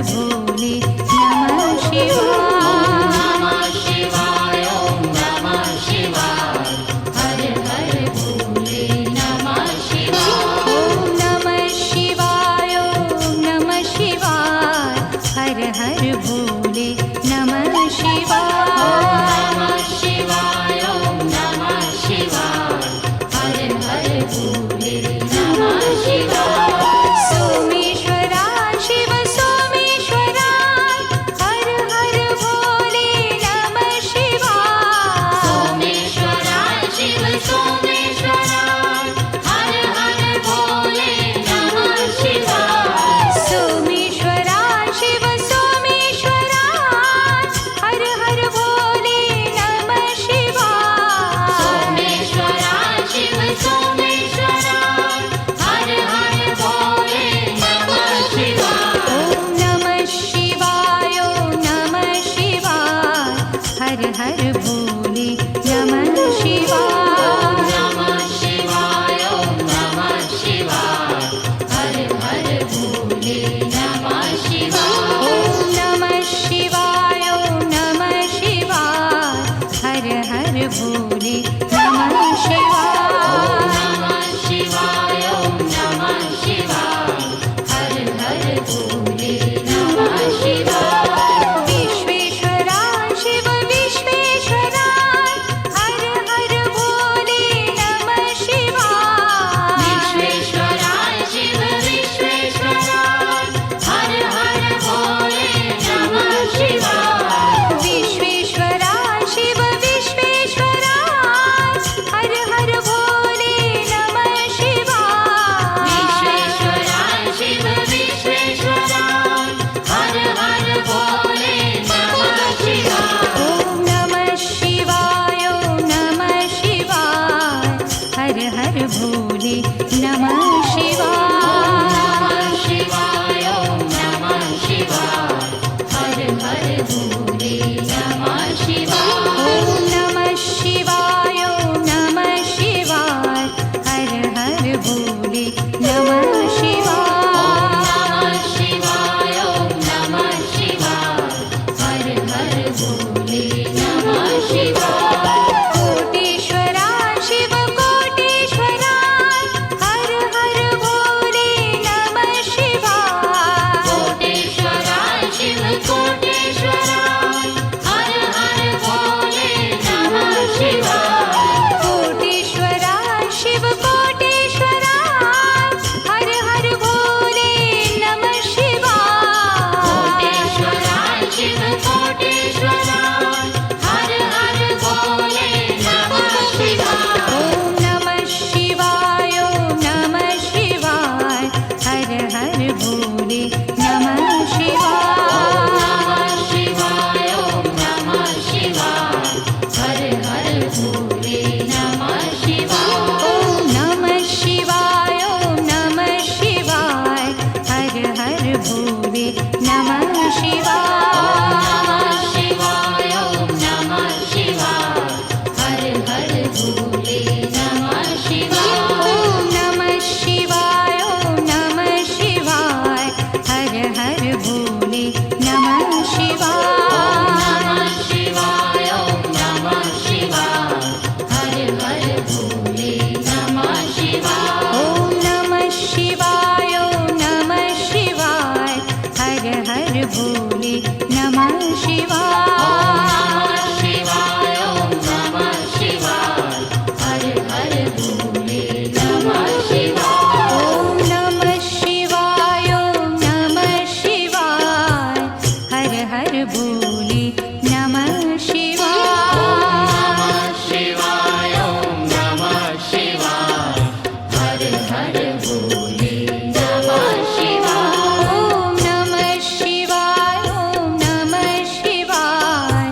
भोले नमः शिवाय। ओम नमः शिवाय, हर हर भोले नमः शिवाय। ओम नमः शिवाय, ओम नमः शिवाय, हर हर भोले नमः शिवाय। नमः शिवाय, ओम नमः शिवाय, हर हर भोले नमः शिवाय। सोमेश्वरा शिव सोमेश्वरा, हर हर भोले नमः शिवाय। सोमेश्वरा शिव सोमेश्वरा, हर हर भोले नमः शिवाय। सोमेश्वरा शिव सोमेश्वरा, हर हर भोले नमः शिवाय। सोमेश्वरा शिव सोमेश्वरा, हर हर भोले नमः शिवाय। ओम नमः शिवाय, ओम नमः शिवाय, हर हर भोले नमः शिवाय। नमः शिवाय, ओम नमः शिवाय, हर हर भोले नमः शिवाय। ओम नमः शिवाय, ओम नमः शिवाय, हर हर भोले नमः शिवाय। नमः शिवाय, ओम नमः शिवाय, हर हर भोले नमः शिवाय। विश्वेश्वरा शिव विश्वेश्वरा, हर हर भोले नमः शिवाय। विश्वेश्वरा शिव विश्वेश्वरा, हर हर भोले नमः शिवाय। विश्वेश्वरा शिव विश्वेश्वरा, हर हर भोले नमः शिवाय। विश्वेश्वरा शिव विश्वेश्वरा, हर हर भोले नमः शिवाय। ओम नमः शिवाय, ओम नमः शिवाय, हर हर भोले नमः शिवाय। नमः शिवाय, ओम नमः शिवाय, हर हर भोले नमः शिवाय। ओम नमः शिवाय, ओम नमः शिवाय, हर हर भोले नमः शिवाय। नमः शिवाय, ओम नमः शिवाय, हर हर भोले नमः शिवाय। कोटेश्वरा शिव कोटेश्वरा, हर हर भोले नमः शिवाय। कोटेश्वरा शिव कोटेश्वरा, हर हर भोले नमः शिवाय। कोटेश्वरा शिव कोटेश्वरा, हर हर भोले नमः शिवाय। कोटेश्वरा शिव कोटेश्वरा, हर हर भोले नमः शिवाय। ओम नमः शिवाय, ओम नमः शिवाय, हर हर भोले नमः शिवाय। नमः शिवाय, ओम नमः शिवाय, हर हर भोले नमः शिवाय। ओम नमः शिवाय, ओम नमः शिवाय, हर हर भोले नमः शिवाय। नमः शिवाय, ओम नमः शिवाय, हर हर भोले नमः शिवाय। ओम नमः शिवाय, ओम नमः शिवाय, हर हर भोले नमः शिवाय। नमः शिवाय, ओम नमः शिवाय, हर हर भोले नमः शिवाय। ओम नमः शिवाय, ओम नमः शिवाय, हर हर भोले नमः शिवाय। नमः शिवाय, ओम नमः शिवाय, हर हर भोले नमः शिवाय। ओम नमः शिवाय, ओम नमः शिवाय, हर हर भोले नमः शिवाय। नमः शिवाय, ओम नमः शिवाय, हर हर भोले नमः शिवाय। ओम नमः शिवाय, ओम नमः शिवाय,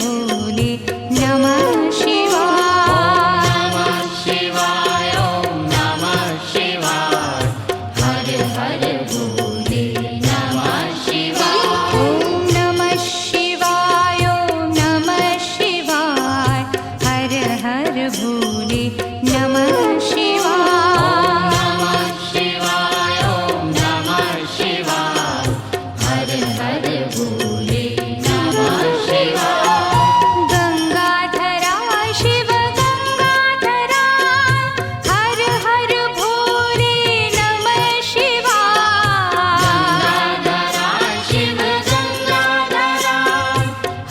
भोले नमः शिवाय नमः शिवाय ॐ नमः शिवाय हर हर भोले नमः शिवाय ॐ नमः शिवाय ॐ नमः शिवाय हर हर भोले नमः शिवाय नमः शिवाय ॐ नमः शिवाय हर हर भोले नमः शिवाय गंगाधरा शिव गंगाधरा हर हर भोले नमः शिवाय गंगाधरा शिव गंगाधरा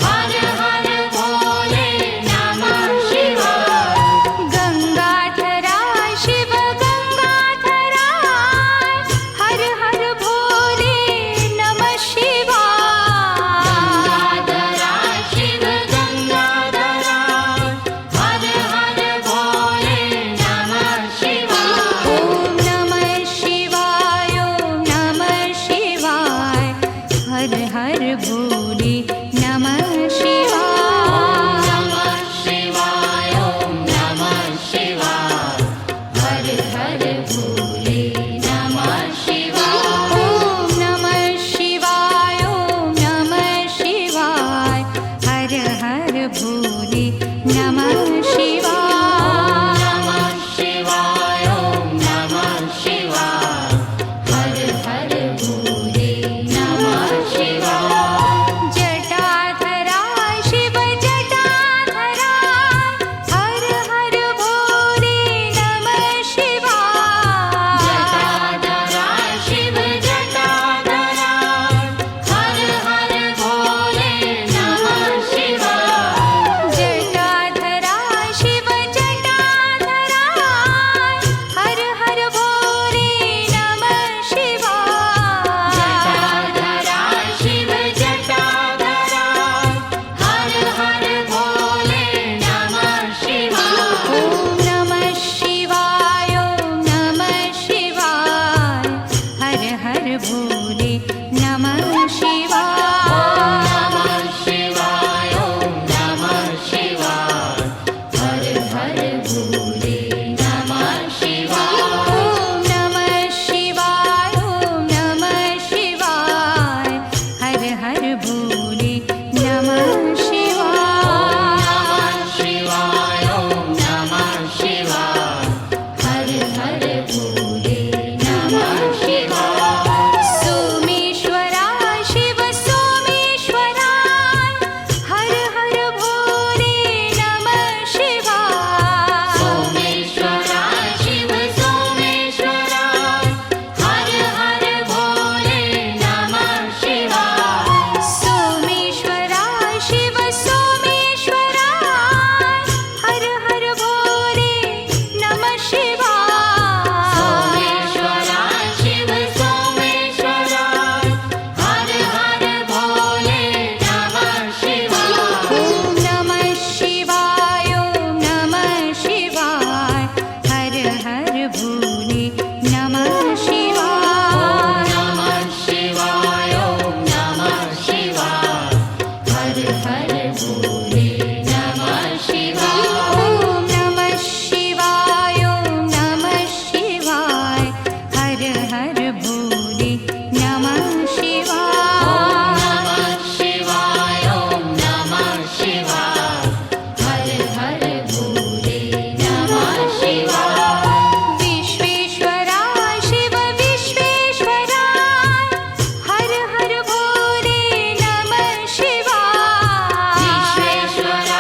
हर हर भोले नमः शिवाय गंगाधरा शिव गंगाधरा हर हर भोले नमः शिवाय गंगाधरा शिव गंगाधरा हर हर भोले नमः शिवाय ॐ नमः शिवाय ॐ नमः शिवाय हर हर भोले नमः शिवाय नमः शिवाय ॐ नमः शिवाय हर हर भोले नमः शिवाय ॐ नमः शिवाय ॐ नमः शिवाय हर हर भोले नमः शिवाय नमः शिवाय ॐ नमः शिवाय हर हर भोले नमः शिवाय जटाधरा शिव जटाधरा हर हर भोले नमः शिवाय जटाधरा शिव जटाधरा हर हर भोले नमः शिवाय जटाधरा शिव जटाधरा हर हर भोले नमः शिवाय जटाधरा शिव जटाधरा हर हर भोले नमः शिवाय ॐ नमः शिवाय ॐ नमः शिवाय हर हर भोले नमः शिवाय नमः शिवाय ॐ नमः शिवाय हर हर भोले नमः शिवाय ॐ नमः शिवाय ॐ नमः शिवाय हर हर भोले नमः शिवाय नमः शिवाय ॐ नमः शिवाय हर हर भोले नमः शिवाय सोमेश्वरा शिव सोमेश्वरा हर हर भोले नमः शिवाय सोमेश्वरा शिव सोमेश्वरा हर हर भोले नमः शिवाय सोमेश्वरा शिव सोमेश्वरा हर हर भोले नमः शिवाय सोमेश्वरा शिव सोमेश्वरा हर हर भोले नमः शिवाय ॐ नमः शिवाय ॐ नमः शिवाय हर हर भोले नमः शिवाय नमः शिवाय ॐ नमः शिवाय हर हर भोले नमः शिवाय ॐ नमः शिवाय ॐ नमः शिवाय हर हर भोले नमः शिवाय नमः शिवाय ॐ नमः शिवाय हर हर भोले नमः शिवाय विश्वेश्वरा शिव विश्वेश्वरा हर हर भोले नमः शिवाय विश्वेश्वरा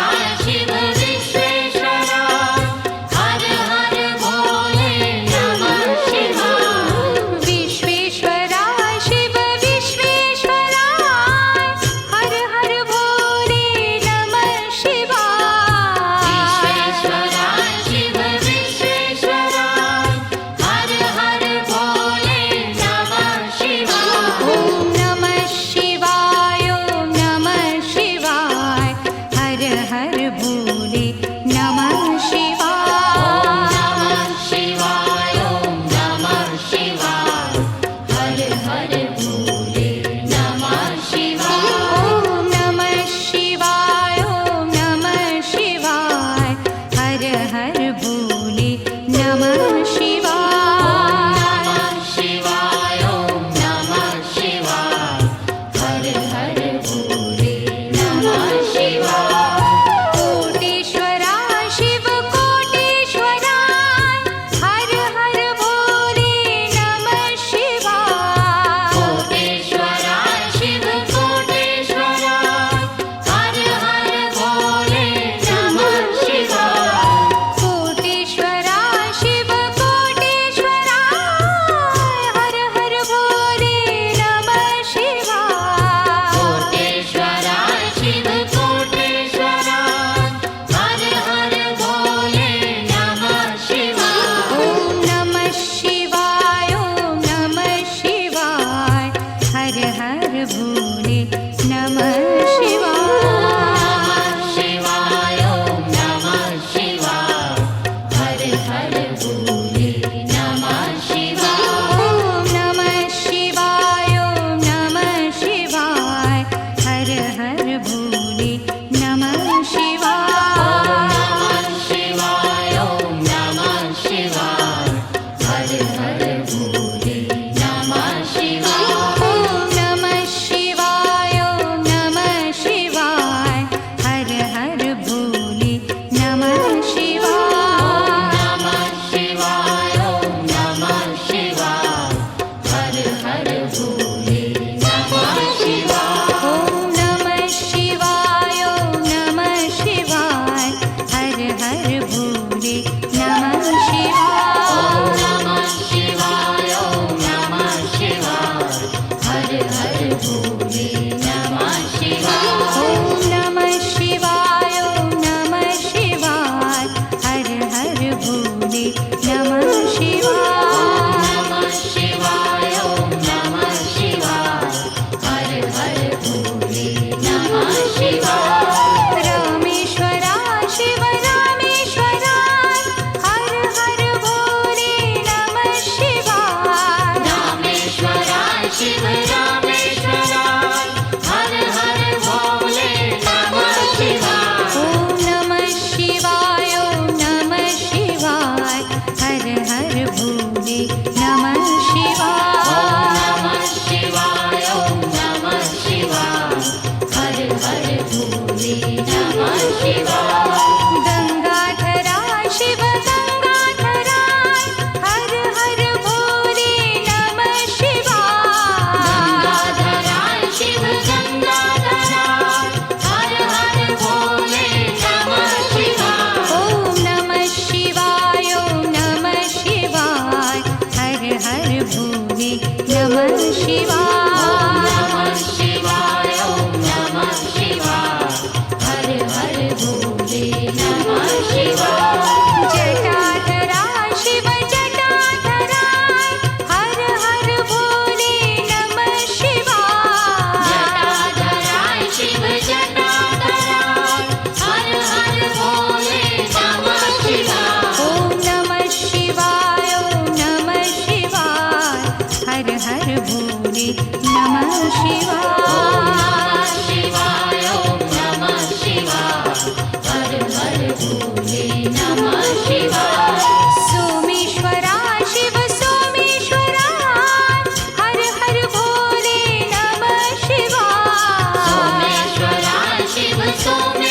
शिवाय गंगाधरा शिव गंगाधराय हर हर भोले नमः शिवाय गंगाधराय शिव गंगाधराय हर हर भोले नमः शिवाय ओम नमः शिवाय ओम नमः शिवाय हर हर भोले नमः शिवाय नमः शिवाय ओम नमः शिवाय हर हर भोले नमः शिवाय जटाधरा शिव जटाधराय हर हर भोले नमः शिवाय जटाधराय शिव जटाधराय हर हर भोले नमः शिवाय ओम नमः शिवाय ओम नमः शिवाय हर हर भोले नमः शिवाय ओम नमः शिवाय हर हर भोले नमः शिवाय सोमेश्वरा शिव सोमेश्वराय हर हर भोले नमः शिवाय सोमेश्वराय शिव सोमेश्वराय